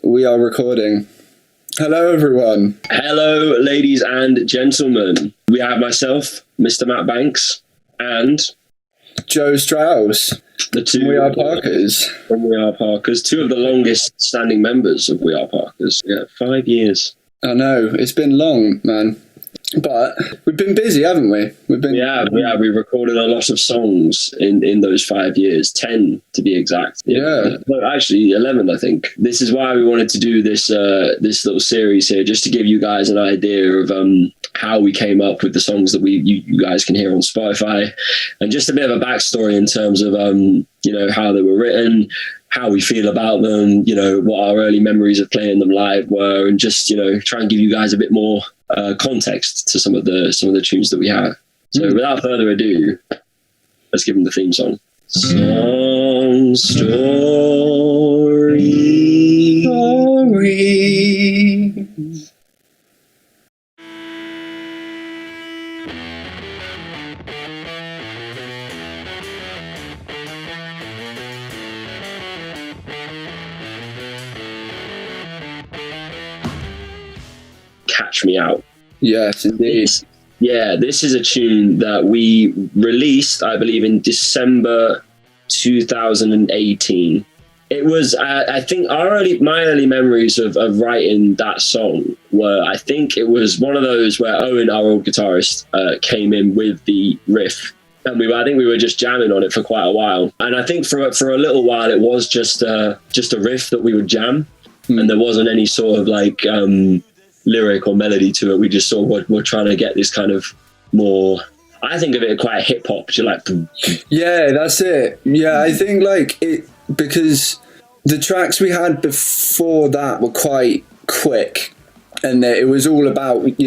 We are recording. Hello, everyone. Hello, ladies and gentlemen. We have myself, Mr. Matt Banks, and Joe Strauss. the two. We are Parkas. From We Are Parkas. Two of the longest standing members of We Are Parkas. Yeah, 5 years. I know, it's been long, man. But we've been busy, haven't we? We recorded a lot of songs in those 5 years, 10 to be exact. Yeah. No, actually 11, I think. This is why we wanted to do this little series here, just to give you guys an idea of how we came up with the songs that you guys can hear on Spotify, and just a bit of a backstory in terms of how they were written, how we feel about them, what our early memories of playing them live were, and just try and give you guys a bit more context to some of the tunes that we have. So without further ado, let's give them the theme song. Song story. Catch Me Out. Yes, indeed. This is a tune that we released, I believe, in December 2018. It was, I think, my early memories of writing that song were, I think it was one of those where Owen, our old guitarist, came in with the riff. And I think we were just jamming on it for quite a while. And I think for a little while, it was just a riff that we would jam. And there wasn't any sort of lyric or melody to it. We just sort of were trying to get this kind of more, I think of it quite hip hop. Yeah, that's it. Yeah, I think because the tracks we had before that were quite quick, and it was all about being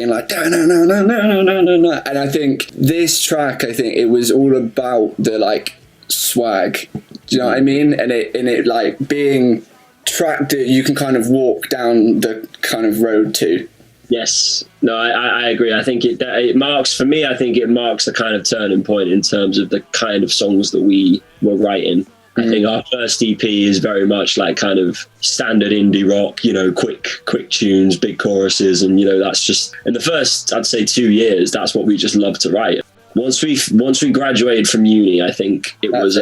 like no. And I think this track, it was all about the swag. Do you know what I mean? And it being track that you can kind of walk down the kind of road to. Yes. No, I agree. I think it marks, for me, I think it marks a kind of turning point in terms of the kind of songs that we were writing. I think our first EP is very much kind of standard indie rock, quick tunes, big choruses. And, that's just, in the first, I'd say 2 years, that's what we just loved to write. Once we graduated from uni, I think that was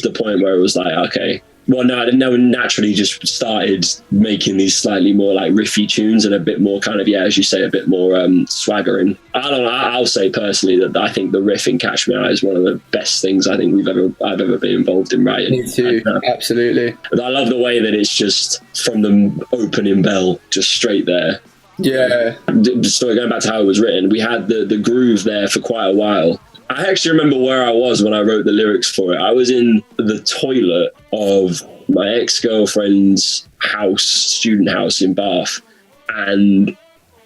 the point where it was like, okay, well, no, naturally just started making these slightly more riffy tunes and a bit more kind of, as you say, a bit more swaggering. I'll say personally that I think the riff in Catch Me Out is one of the best things I think I've ever been involved in writing. Me too, absolutely. And I love the way that it's just from the opening bell, just straight there. Yeah. So going back to how it was written, we had the groove there for quite a while. I actually remember where I was when I wrote the lyrics for it. I was in the toilet of my ex-girlfriend's student house in Bath, and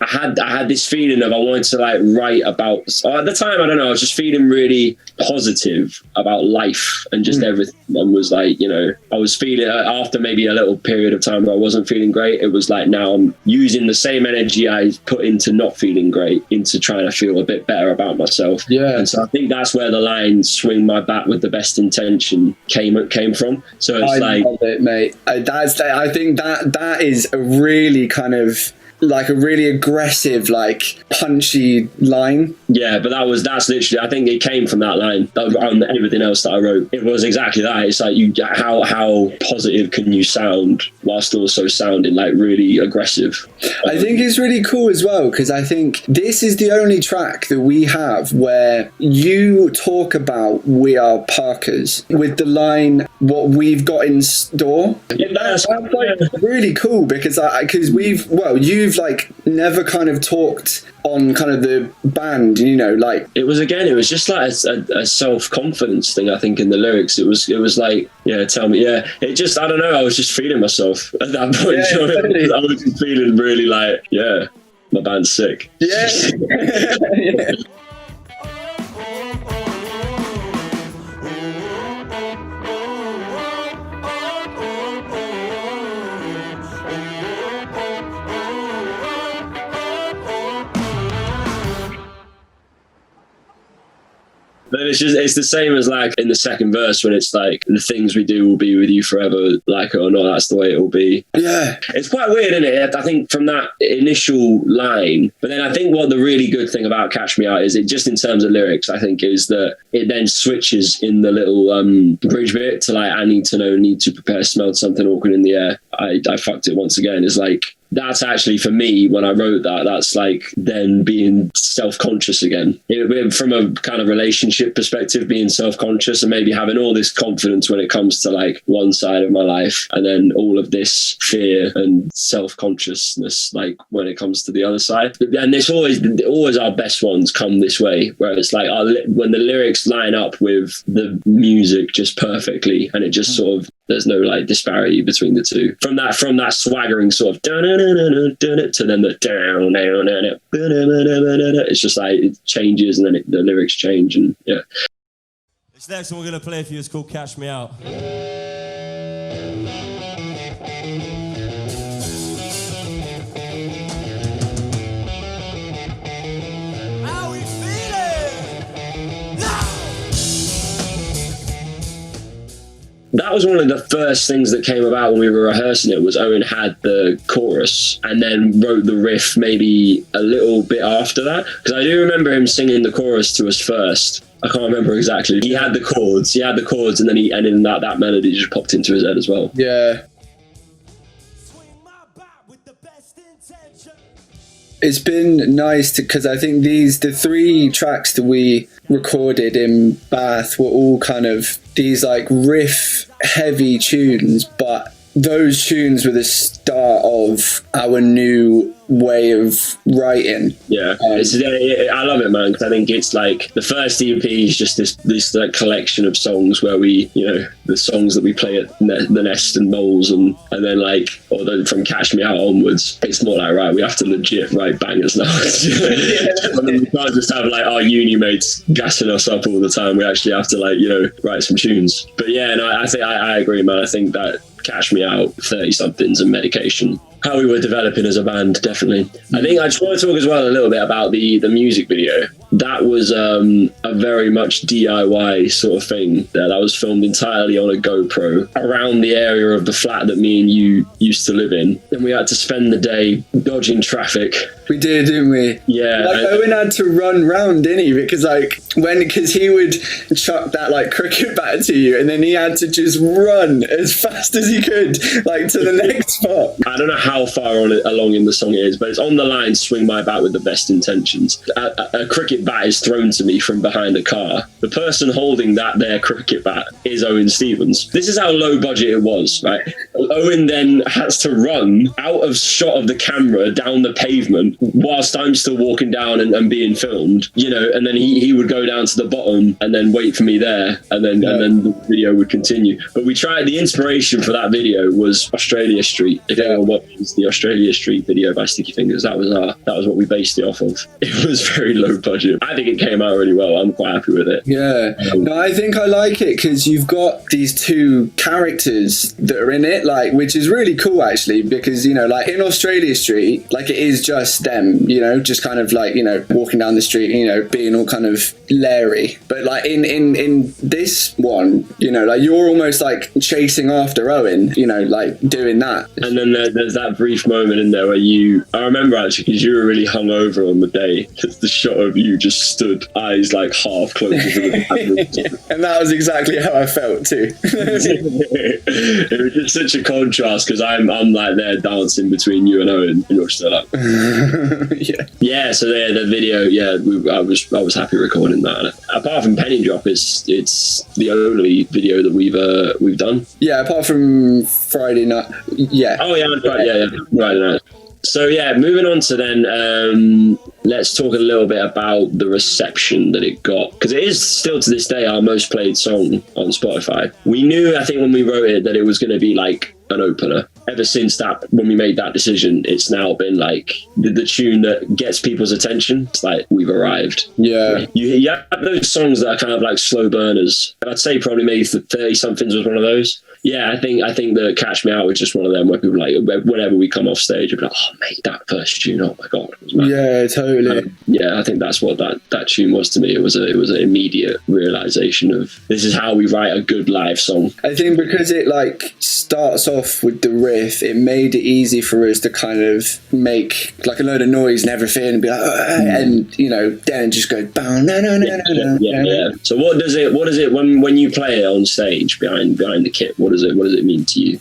I had this feeling of I wanted to write about, at the time, I don't know, I was just feeling really positive about life and just everything, and was I was feeling, after maybe a little period of time where I wasn't feeling great, it was now I'm using the same energy I put into not feeling great into trying to feel a bit better about myself. Yeah. And so I think that's where the line "swing my bat with the best intention" came from. So it's I love it, mate. I think that is a really kind of a really aggressive, punchy line. Yeah, but that's literally, I think it came from that line. On everything else that I wrote, it was exactly that. It's how positive can you sound whilst also sounding really aggressive? I think it's really cool as well, because I think this is the only track that we have where you talk about "We Are Parkas" with the line "what we've got in store." Yeah, that's really cool, because you've never kind of talked on kind of the band, it was just a self-confidence thing. I think in the lyrics it was tell me, it just, I don't know, I was just feeling myself at that point. I was just feeling really my band's sick. Yeah. But it's the same as like in the second verse when it's like, the things we do will be with you forever, like it or not, that's the way it will be. Yeah. It's quite weird, isn't it? I think from that initial line, but then I think what the really good thing about Catch Me Out is, it just in terms of lyrics, I think, is that it then switches in the little bridge bit to like, I need to know, need to prepare, smelled something awkward in the air. I fucked it once again. It's like, that's actually, for me, when I wrote that, that's like then being self-conscious again. From a kind of relationship perspective, being self-conscious and maybe having all this confidence when it comes to like one side of my life, and then all of this fear and self-consciousness like when it comes to the other side. And it's always our best ones come this way, where it's like when the lyrics line up with the music just perfectly, and it just sort of, there's no like disparity between the two. From that swaggering sort of to then the down, it's just like it changes, and then the lyrics change, and yeah. This next one we're gonna play for you is called Catch Me Out. That was one of the first things that came about when we were rehearsing it, was Owen had the chorus and then wrote the riff maybe a little bit after that. Because I do remember him singing the chorus to us first. I can't remember exactly. He had the chords, and then that melody just popped into his head as well. Yeah. It's been nice because I think the 3 tracks that we recorded in Bath were all kind of these like riff heavy tunes, but those tunes were the start of our new way of writing. Yeah, I love it, man, because I think it's like the first EP is just this like collection of songs where we, you know, the songs that we play at the Nest and Moles, and then like, although from Catch Me Out onwards, it's more like, right, we have to legit write bangers now. I mean, we can't just have like our uni mates gassing us up all the time. We actually have to like, you know, write some tunes. But yeah, no, I think I agree, man. I think that Catch Me Out, 30-somethings and Medication, how we were developing as a band, definitely. I think I just want to talk as well a little bit about the music video. That was a very much DIY sort of thing. That was filmed entirely on a GoPro around the area of the flat that me and you used to live in. And we had to spend the day dodging traffic. We did, didn't we? Yeah. Like Owen had to run round, didn't he? Because he would chuck that like cricket bat to you, and then he had to just run as fast as he could, like to the next spot. I don't know how far along in the song it is, but it's on the line, swing my bat with the best intentions. A cricket bat is thrown to me from behind a car. The person holding that cricket bat is Owen Stevens. This is how low budget it was, right? Owen then has to run out of shot of the camera down the pavement whilst I'm still walking down and being filmed, you know, and then he would go down to the bottom and then wait for me there, and then the video would continue. But we tried, the inspiration for that video was Australia Street. If anyone watches the Australia Street video by Sticky Fingers, that was what we based it off of. It was very low budget. I think it came out really well. I'm quite happy with it. Yeah. No, I think I like it because you've got these 2 characters that are in it, like, which is really cool actually, because, you know, like in Australia Street, like it is just them, you know, just kind of like, you know, walking down the street, you know, being all kind of Larry. But like in this one, you know, like you're almost like chasing after Owen, you know, like doing that. And then there's that brief moment in there where I remember actually, because you were really hungover on the day, it's the shot of you just stood, eyes like half closed. And that was exactly how I felt too. It was just such a contrast, because I'm like there dancing between you and Owen, and you're still up. Yeah. So the video, I was happy recording that. Apart from Penny Drop, it's the only video that we've done. Yeah, apart from Friday night. Yeah. Oh yeah, Friday night. So yeah, moving on to then, let's talk a little bit about the reception that it got, because it is still to this day our most played song on Spotify. We knew, I think when we wrote it, that it was going to be like an opener. Ever since that, when we made that decision, it's now been like the tune that gets people's attention. It's like, we've arrived. Yeah. You have those songs that are kind of like slow burners. I'd say probably maybe 30-somethings was one of those. Yeah, I think the Catch Me Out was just one of them where people like, whenever we come off stage, you'll be like, oh mate, that first tune, oh my god, it was mad. Yeah, totally. Yeah, I think that's what that tune was to me. It was an immediate realization of this is how we write a good live song. I think because it like starts off with the riff, it made it easy for us to kind of make like a load of noise and everything, and be like, and you know, then it just goes bow, no. Yeah. So what does it when you play it on stage behind the kit? What does it mean to you?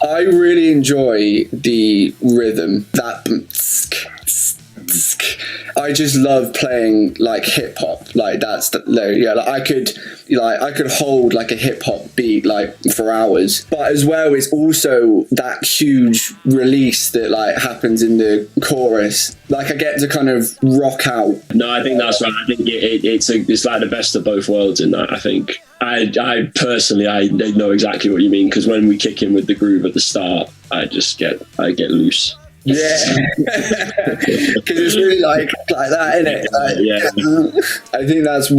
I really enjoy the rhythm. I just love playing like hip hop. Like that's like I could hold like a hip hop beat like for hours. But as well, it's also that huge release that like happens in the chorus. Like I get to kind of rock out. No, I think that's right. I think it's like the best of both worlds in that. I think I personally know exactly what you mean, because when we kick in with the groove at the start, I get loose. Yeah, because it's really like that, isn't it? Like, yeah. I think that's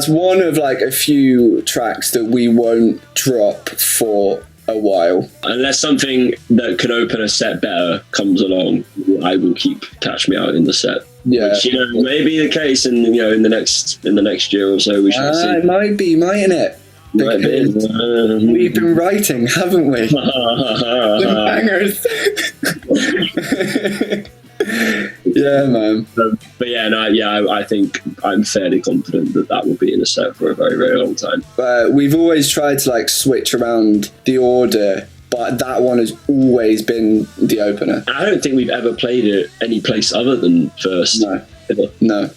one of like a few tracks that we won't drop for a while, unless something that could open a set better comes along. I will keep Catch Me Out in the set. Yeah, which, may be the case in the next year or so. We shall see. It might be, mightn't it? We've been writing, haven't we? Some bangers. Yeah, man. But I think I'm fairly confident that will be in a set for a very, very long time. We've always tried to like switch around the order, but that one has always been the opener. I don't think we've ever played it any place other than first. No.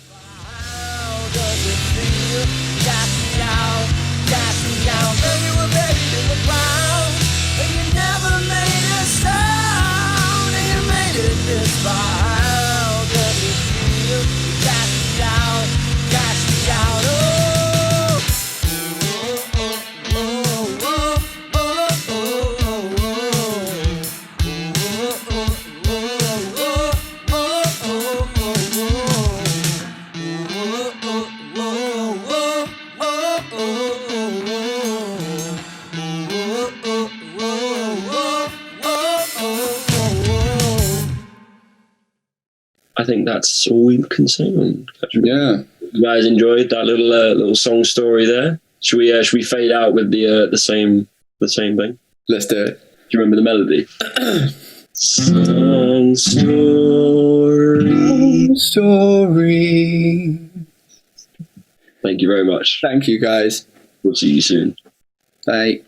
I think that's all we can say on Catch Me. Yeah. You guys enjoyed that little song story there? Should we fade out with the same thing? Let's do it. Do you remember the melody? Song story. Thank you very much. Thank you, guys. We'll see you soon. Bye.